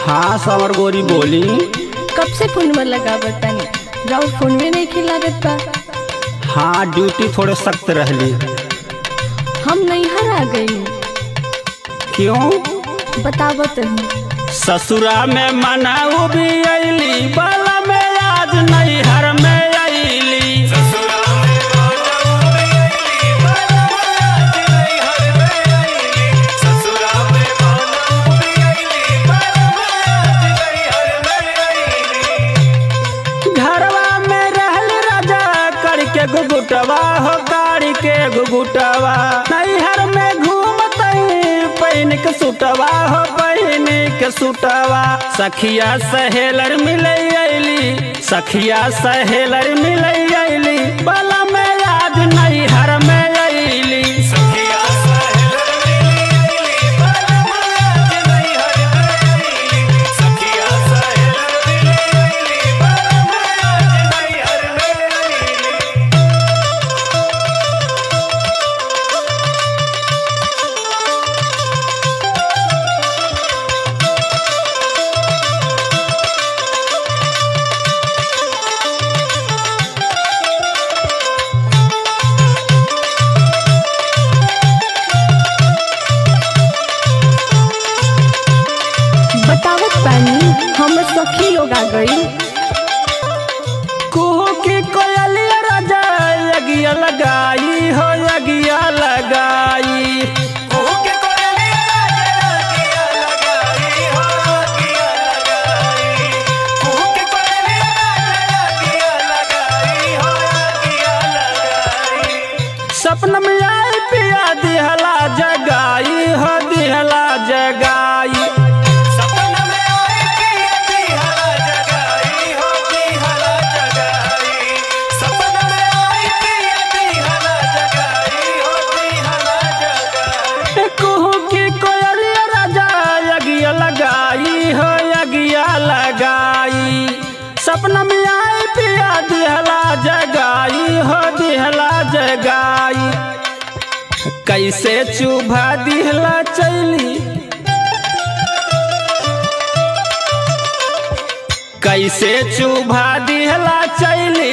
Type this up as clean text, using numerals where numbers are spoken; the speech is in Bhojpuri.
हाँ समर गोरी बोली। कब से फोन में लगा बतानी राउर फोन में नहीं खिलागत बा। हाँ ड्यूटी थोड़े सख्त रहली। हम नैहर आ गई। क्यों? बतावत नहीं। ससुरा में मनाऊ भी अली बाला में आज नैहर में अली। घरवा में रहल राजा करके गुगुटवा हो गाड़ी के गुगुटवा। नैहर में घूमतई पहन के सुटवा हो पहन के सुटवा। सखिया सहेलर मिले अली सखिया सहेलर मिले अली बाला में आज नैहर में अली। हम सखी लोग आ गई। कुहू की कोयलिया राजा यगिया लगाई हो यगिया लगाई। सपन में आई पिया दिहला जगाई हो दिहला जगाई। कुहू की कोयलिया राजा यगिया लगाई हो यगिया लगाई। सपना में आई पिया दिहला जगाई हो दिहला जगाई। कैसे चुभा दिहला चली कैसे चुभा दिहला चली